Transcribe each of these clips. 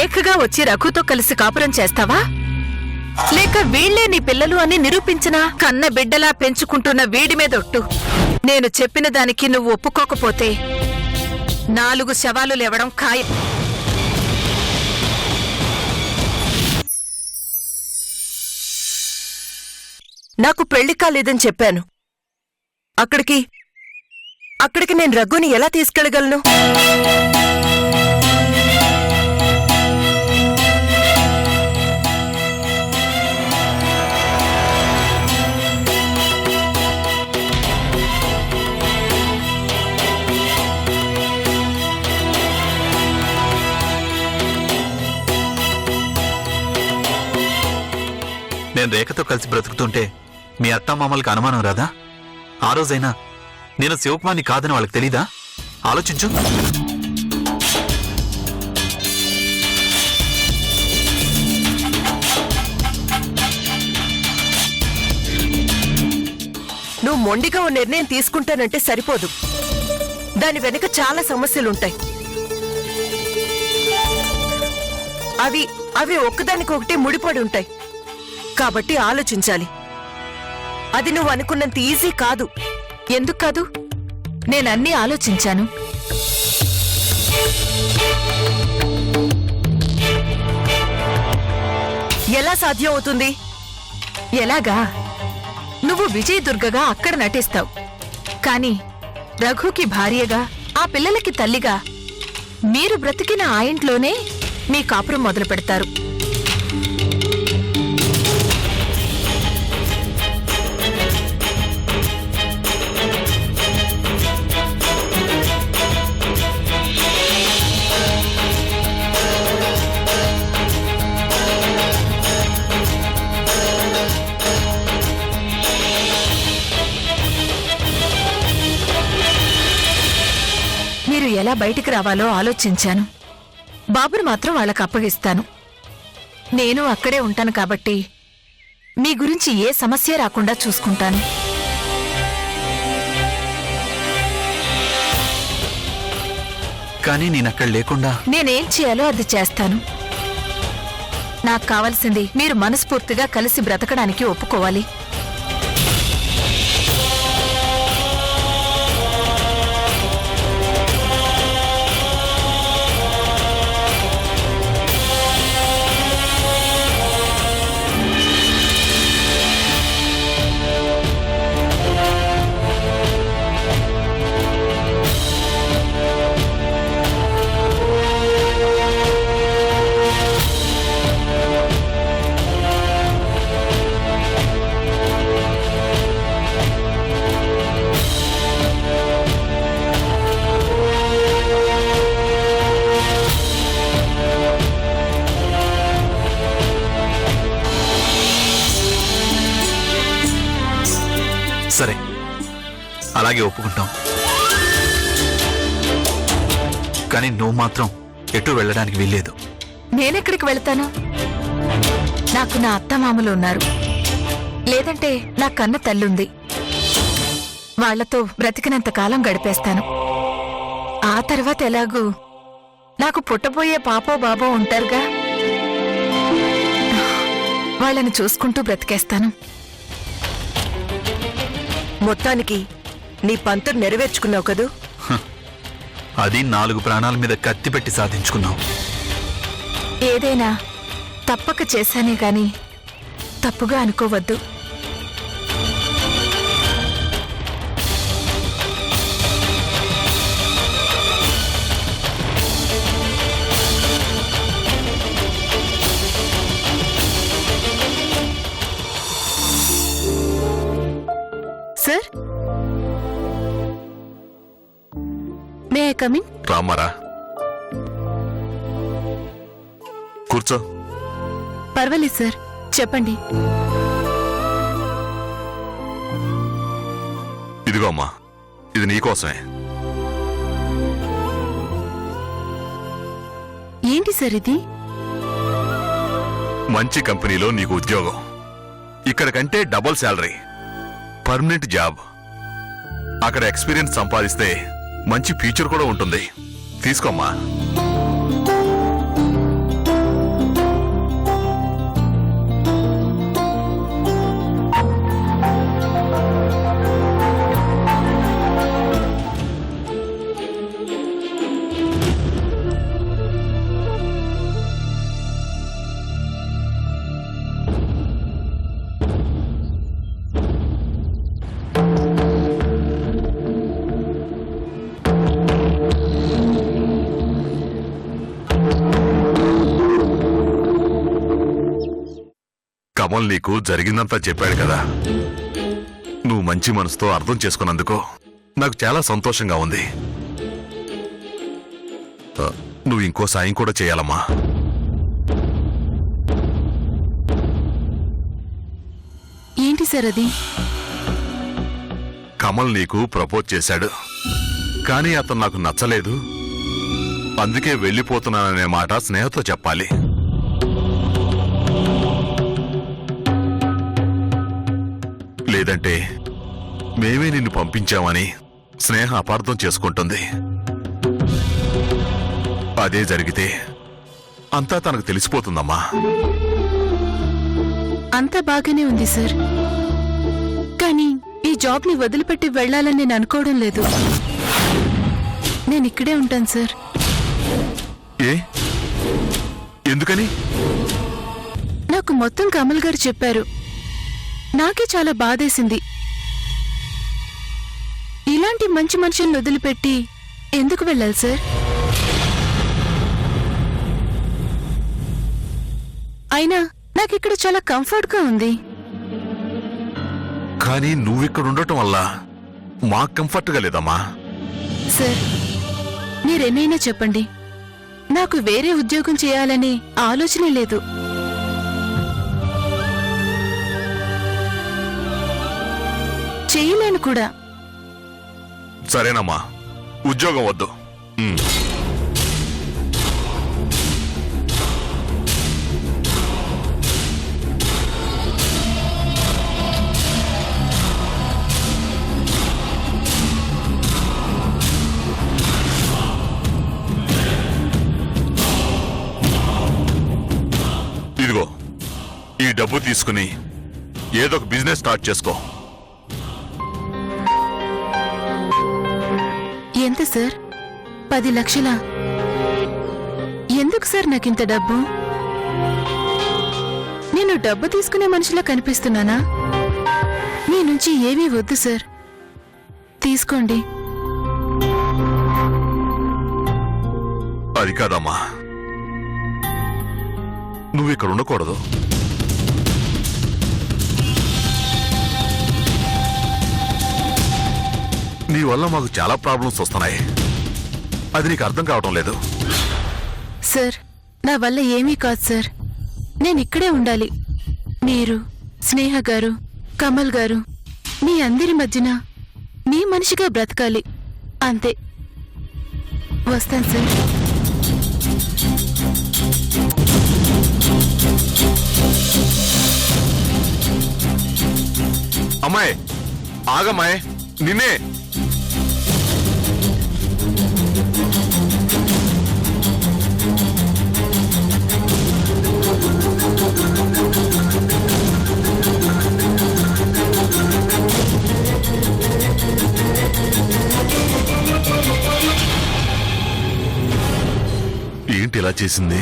లేఖగా వచ్చి రఘుతో కలిసి కాపురం చేస్తావా, లేక వీళ్లే నీ పిల్లలు అని నిరూపించినా కన్న బిడ్డలా పెంచుకుంటున్న వీడి మీదొట్టు. నేను చెప్పిన దానికి నువ్వు ఒప్పుకోకపోతే 4 శవాలు లేవడం ఖాయం. నాకు పెళ్లి కాలేదని చెప్పాను. అక్కడికి నేను రఘుని ఎలా తీసుకెళ్లగలను? నేను రేఖతో కలిసి బ్రతుకుతుంటే మీ అత్తామామలకు అనుమానం రాదా? ఆ రోజైనా నేను శివకుమార్ని కాదని వాళ్ళకి తెలీదా? ఆలోచించు. నువ్వు మొండిగా ఓ నిర్ణయం తీసుకుంటానంటే సరిపోదు. దాని వెనుక చాలా సమస్యలుంటాయి. అవి ఒక్కదానికొకటి ముడిపడి ఉంటాయి. కాబట్టి ఆలోచించాలి. అది నువ్వు అనుకున్నంత ఈజీ కాదు. ఎందుకు కాదు? నేనన్నీ ఆలోచించాను. ఎలా సాధ్యం అవుతుంది? ఎలాగా? నువ్వు విజయదుర్గగా అక్కడ నటిస్తావు, కాని రఘుకి భార్యగా, ఆ పిల్లలకి తల్లిగా మీరు బ్రతికిన ఆ ఇంట్లోనే మీ కాపురం మొదలు పెడతారు. మీరు ఎలా బయటికి రావాలో ఆలోచించాను. బాబును మాత్రం వాళ్ళకు అప్పగిస్తాను. నేను అక్కడే ఉంటాను కాబట్టి మీ గురించి ఏ సమస్య రాకుండా చూసుకుంటాను. కానీ నేనక్కడ లేకుండా నేనేం చేయాలో అది చేస్తాను. నాకు కావలసింది మీరు మనస్ఫూర్తిగా కలిసి బ్రతకడానికి ఒప్పుకోవాలి. సరే, అలాగే ఒప్పుకుంటాం. కానీ నువ్వు మాత్రం ఎటు వెళ్ళడానికి వీల్లేదు. నేనెక్కడికి వెళ్తాను? నాకు నా అత్తమామలు ఉన్నారు, లేదంటే నా కన్న తల్లుంది. వాళ్లతో బ్రతికినంత కాలం గడిపేస్తాను. ఆ తర్వాత ఎలాగూ నాకు పుట్టబోయే పాపో బాబో ఉంటారుగా, వాళ్ళని చూసుకుంటూ బ్రతికేస్తాను. మొత్తానికి నీ పంతం నెరవేర్చుకున్నావు కదూ? అది 4 ప్రాణాల మీద కత్తి పెట్టి సాధించుకున్నావు. ఏదైనా తప్పక చేశానే గాని తప్పుగా అనుకోవద్దు. Sir, may I come in? రామారా, కూర్చో. పర్వాలేదు సార్, చెప్పండి. ఇదిగో అమ్మా, ఇది నీకోసమే. ఏంటి సార్ ఇది? మంచి కంపెనీలో నీకు ఉద్యోగం, ఇక్కడ కంటే డబుల్ శాలరీ, పర్మనెంట్ జాబ్. అక్కడ ఎక్స్పీరియన్స్ సంపాదిస్తే మంచి ఫ్యూచర్ కూడా ఉంటుంది. తీసుకోమ్మా. కమల్ నీకు జరిగిందంతా చెప్పాడు కదా. నువ్వు మంచి మనసుతో అర్థం చేసుకున్నందుకు నాకు చాలా సంతోషంగా ఉంది. నువ్వు ఇంకో సాయం కూడా చేయాలమ్మా. ఏంటి సార్ అది? కమల్ నీకు ప్రపోజ్ చేశాడు, కానీ అతను నాకు నచ్చలేదు, అందుకే వెళ్ళిపోతున్నాననే మాట స్నేహతో చెప్పాలి. లేదంటే మేమే నిన్ను పంపించామని స్నేహ అపార్థం చేసుకుంటుంది. అదే జరిగితే అంతా తనకు తెలిసిపోతుందమ్మా. అంతా బాగానే ఉంది సార్, కానీ ఈ జాబ్ ని వదిలిపెట్టి వెళ్లాలని నేను అనుకోవడం లేదు. నేను ఇక్కడే ఉంటాను సార్. ఏ? ఎందుకని? నాకు మొత్తం కమల్ గారు చెప్పారు. నాకే చాలా బాధేసింది. ఇలాంటి మంచి మనుషులను వదిలిపెట్టి ఎందుకు వెళ్ళాలి సార్? అయినా నాకిక్కడ చాలా కంఫర్ట్ గా ఉంది. కానీ నువ్విక్కడుండటం వల్ల మాకు కంఫర్ట్గా లేదమ్మా. సార్, మీరెన్నైనా చెప్పండి, నాకు వేరే ఉద్యోగం చేయాలని ఆలోచనే లేదు. చేయలేను కూడా. సరేనమ్మా, ఉద్యోగం వద్దు. ఇదిగో ఈ డబ్బు తీసుకుని ఏదో ఒక బిజినెస్ స్టార్ట్ చేసుకో. ఎంత సార్? 10 లక్షలా? ఎందుకు సార్ నాకింత డబ్బు? నేను డబ్బు తీసుకునే మనిషిలా కనిపిస్తున్నానా? మీ నుంచి ఏమీ వద్దు సార్, తీసుకోండి. అది కాదమ్మా, నువ్విక్కడ ఉండకూడదు. నీ వల్ల మాకు చాలా ప్రాబ్లమ్స్ వస్తున్నాయి, అది నీకు అర్థం కావటం లేదు. సార్, నా వల్ల ఏమీ కాదు సార్. నేను ఇక్కడే ఉండాలి. మీరు, స్నేహ గారు, కమల్ గారు, మీ అందరి మధ్యన మీ మనిషిగా బ్రతకాలి, అంతే. వస్తాను సార్. అమ్మాయి ఆగమ్మాయి, నిన్నే. ఏంటి ఇలా చేసింది?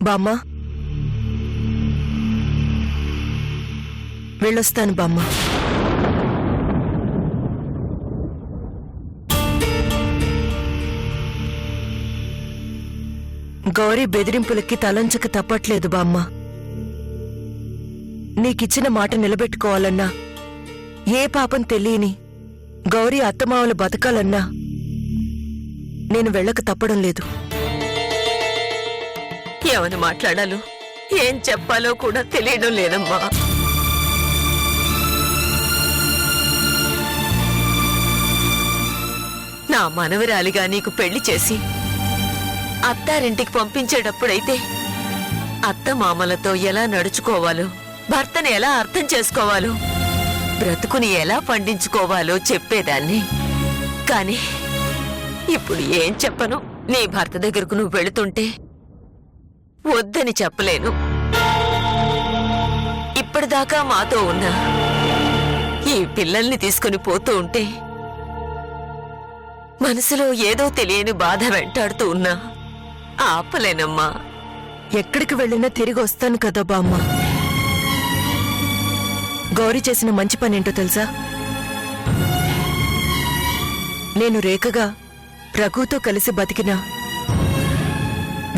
బామ్మ, వెళ్ళొస్తాను బామ్మ. గౌరీ బెదిరింపులకి తలంచక తప్పట్లేదు బామ్మ. నీకిచ్చిన మాట నిలబెట్టుకోవాలన్నా, ఏ పాపం తెలియని గౌరీ అత్తమావలు బతకాలన్నా నేను వెళ్ళక తప్పడం లేదు. ఏమని మాట్లాడాలో, ఏం చెప్పాలో కూడా తెలియడం లేదమ్మా. నా మనవరాలిగా నీకు పెళ్లి చేసి అత్తారింటికి పంపించేటప్పుడైతే అత్త మామలతో ఎలా నడుచుకోవాలో, భర్తని ఎలా అర్థం చేసుకోవాలో, బ్రతుకుని ఎలా పండించుకోవాలో చెప్పేదాన్ని. కాని ఇప్పుడు ఏం చెప్పను? నీ భర్త దగ్గరకు నువ్వు వెళుతుంటే వద్దని చెప్పలేను. ఇప్పటిదాకా మాతో ఉన్నా ఈ పిల్లల్ని తీసుకుని పోతూ ఉంటే మనసులో ఏదో తెలియని బాధ వెంటాడుతూ ఉన్నా ఆపలేనమ్మా. ఎక్కడికి వెళ్ళినా తిరిగి వస్తాను కదా బామ్మ. గౌరీ చేసిన మంచి పనేంటో తెలుసా? నేను రేఖగా రఘుతో కలిసి బతికిన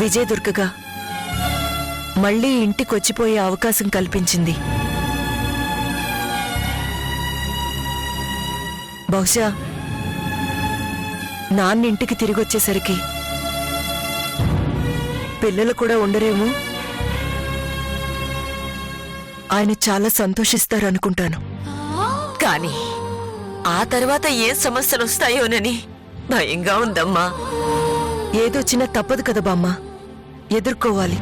విజయదుర్గగా మళ్లీ ఇంటికొచ్చిపోయే అవకాశం కల్పించింది. బహుశా నాన్నింటికి తిరిగొచ్చేసరికి పిల్లలు కూడా ఉండరేమో. ఆయన చాలా సంతోషిస్తారనుకుంటాను. కాని ఆ తర్వాత ఏ సమస్యలొస్తాయోనని భయంగా ఉందమ్మా. ఏదొచ్చినా తప్పదు కదా బామ్మ, ఎదుర్కోవాలి.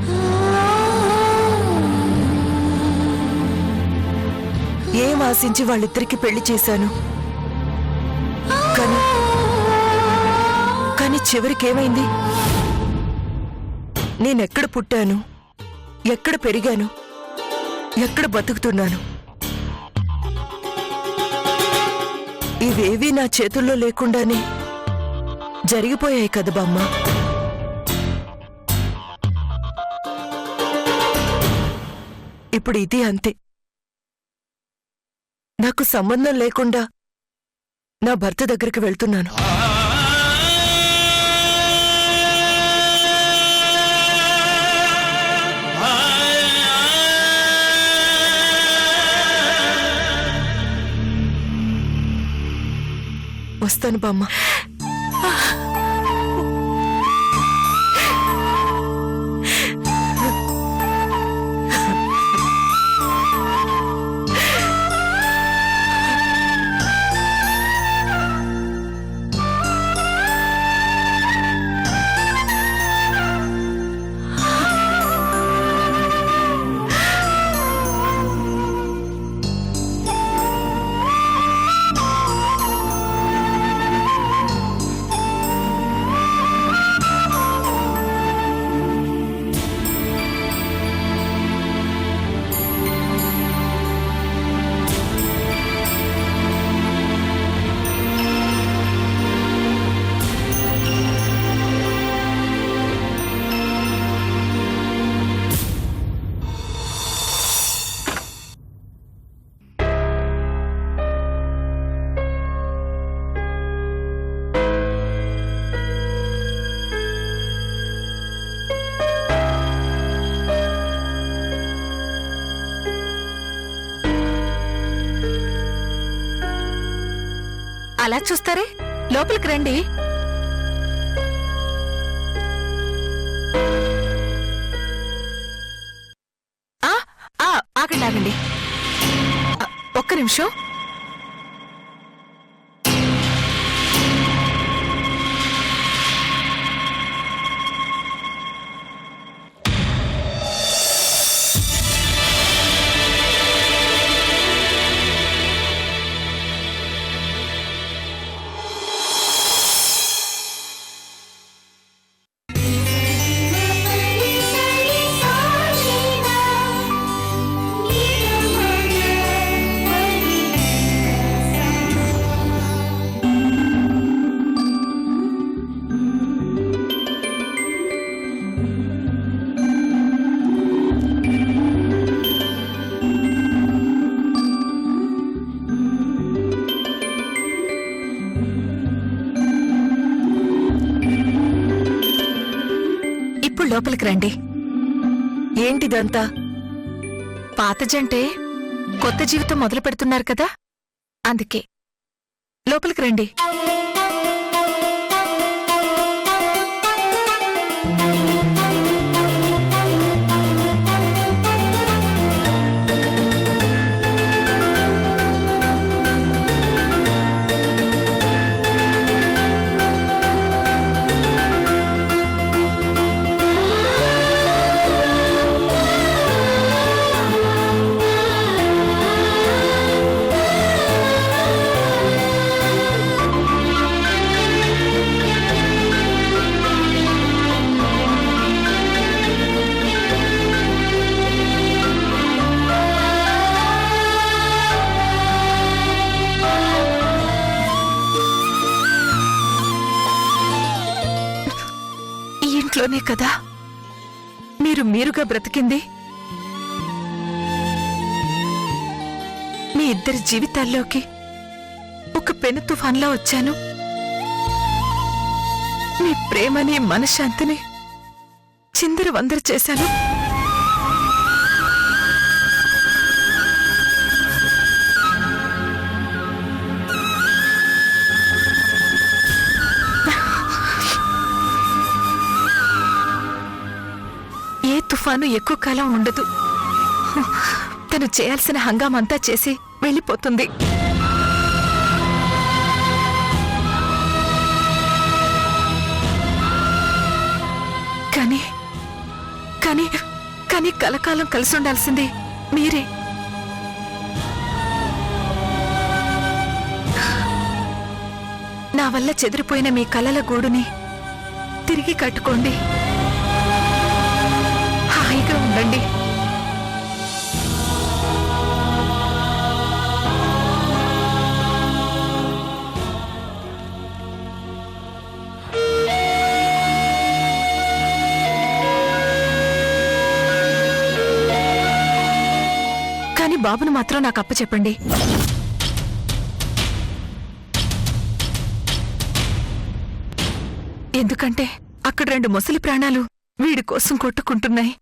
ఏం ఆశించి వాళ్ళిద్దరికి పెళ్లి చేశాను, కానీ చివరికేమైంది? నేనెక్కడ పుట్టాను, ఎక్కడ పెరిగాను, ఎక్కడ బతుకుతున్నాను, ఇవేవీ నా చేతుల్లో లేకుండానే జరిగిపోయాయి కదా బామ్మ. ఇప్పుడు ఇది అంతే. నాకు సంబంధం లేకుండా నా భర్త దగ్గరికి వెళ్తున్నాను. వస్తాను బామ్మ. అలా చూస్తారే, లోపలికి రండి. ఆగండి ఆగండి, ఒక్క నిమిషం. లోపలికి రండి. ఏంటిదంతా? పాత జంటే కొత్త జీవితం మొదలు పెడుతున్నారు కదా, అందుకే. లోపలికి రండి. ఇంట్లోనే కదా మీరుగా బ్రతికింది. మీ ఇద్దరి జీవితాల్లోకి ఒక పెను తుఫాన్లా వచ్చాను. మీ ప్రేమని మనశ్శాంతిని చిందర వందర చేశాను. ఏ తుఫాను ఎక్కువ కాలం ఉండదు. తను చేయాల్సిన హంగామంతా చేసి వెళ్ళిపోతుంది. కానీ కానీ కానీ కలకాలం కలిసి ఉండాల్సింది మీరే. నా వల్ల చెదిరిపోయిన మీ కలల గూడుని తిరిగి కట్టుకోండి. హాయిగా ఉండండి. కానీ బాబును మాత్రం నాకు అప్పచెప్పండి. ఎందుకంటే అక్కడ 2 ముసలి ప్రాణాలు వీడి కోసం కొట్టుకుంటున్నాయి.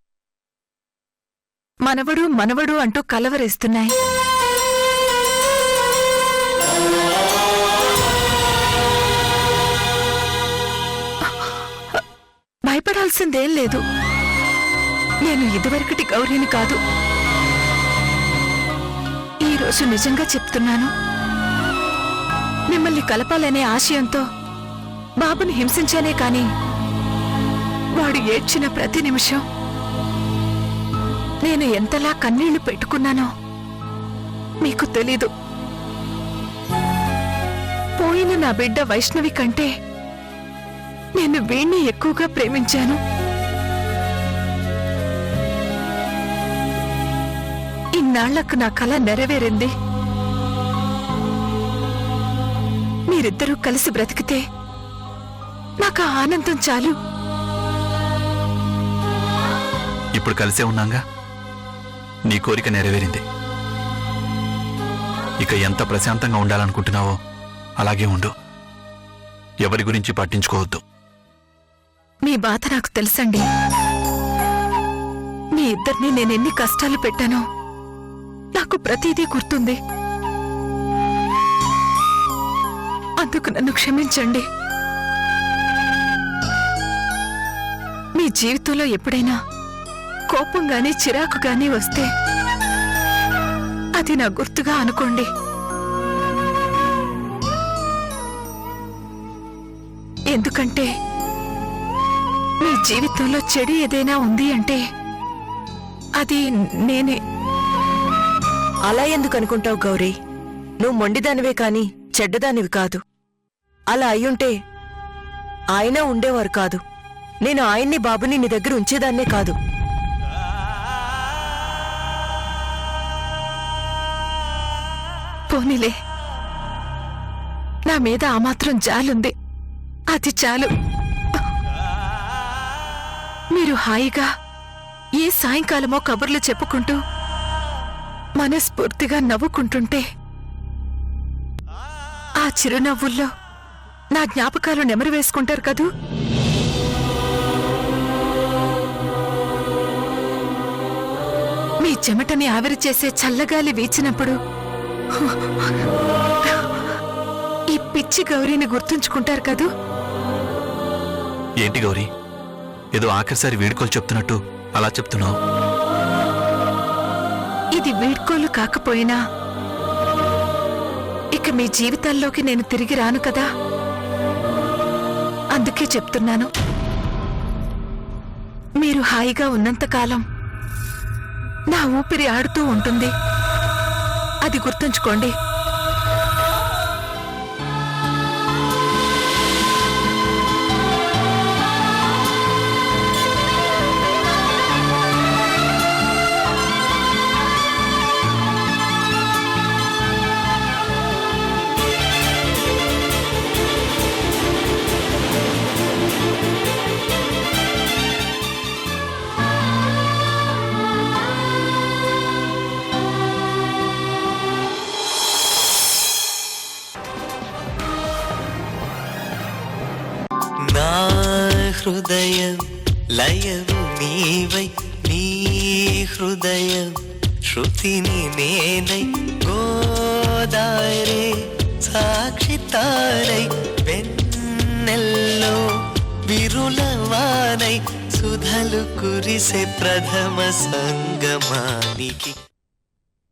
మనవడు మనవడు అంటూ కలవరేస్తున్నాయి. భయపడాల్సిందేం లేదు. నేను ఇదివరకటి గౌరీని కాదు. ఈరోజు నిజంగా చెప్తున్నాను. మిమ్మల్ని కలపాలనే ఆశయంతో బాబుని హింసించానే కాని వాడు ఏడ్చిన ప్రతి నిమిషం నేను ఎంతలా కన్నీళ్లు పెట్టుకున్నానో మీకు తెలీదు. పోయిన నా బిడ్డ వైష్ణవి కంటే నేను వీణ్ణి ఎక్కువగా ప్రేమించాను. ఇన్నాళ్లకు నా కల నెరవేరింది. మీరిద్దరూ కలిసి బ్రతికితే నాకు ఆ ఆనందం చాలు. ఇప్పుడు కలిసే ఉన్నాగా, నీ కోరిక నెరవేరింది. ఇక ఎంత ప్రశాంతంగా ఉండాలనుకుంటున్నావో అలాగే ఉండు. ఎవరి గురించి పట్టించుకోవద్దు. మీ బాధ నాకు తెలుసండి. మీ ఇద్దరిని నేనెన్ని కష్టాలు పెట్టానో నాకు ప్రతిదీ గుర్తుంది. అందుకు నన్ను క్షమించండి. మీ జీవితంలో ఎప్పుడైనా కోపం గాని చిరాకు గాని వస్తే అది నా గుర్తుగా అనుకోండి. ఎందుకంటే మీ జీవితంలో చెడు ఏదైనా ఉంది అంటే అది నేనే. అలా ఎందుకు అనుకుంటావు గౌరీ? నువ్వు మొండిదానివే కాని చెడ్డదానివి కాదు. అలా అయ్యుంటే ఆయన ఉండేవారు కాదు. నేను ఆయన్ని బాబుని నీ దగ్గర ఉంచేదాన్నే కాదు. పోనీలే, నా మీద ఆ మాత్రం జాలుంది. అది చాలు. మీరు హాయిగా ఏ సాయంకాలమో కబుర్లు చెప్పుకుంటూ మనస్ఫూర్తిగా నవ్వుకుంటుంటే ఆ చిరునవ్వుల్లో నా జ్ఞాపకాలు నెమరు వేసుకుంటారు కదూ. మీ చెమటని ఆవిరి చేసే చల్లగాలి వీచినప్పుడు ఈ పిచ్చి గౌరీని గుర్తుంచుకుంటారు కదూ. ఏంటి గౌరీ, ఏదో ఆఖరిసారి వీడుకోలు చెప్తున్నట్టు అలా చెప్తున్నావు? ఇది వీడ్కోలు కాకపోయినా ఇక మీ జీవితాల్లోకి నేను తిరిగి రాను కదా. అందుకే చెప్తున్నాను. మీరు హాయిగా ఉన్నంతకాలం నా ఊపిరి ఆడుతూ ఉంటుంది. అది గుర్తుంచుకోండి. హృదయం లయవు నీవై నీ హృదయం శృతిని నేనై గోదారే సాక్షి తారై వెన్నెల్లో విరులవానై సుధలు కురిసే ప్రథమ సంగమానికి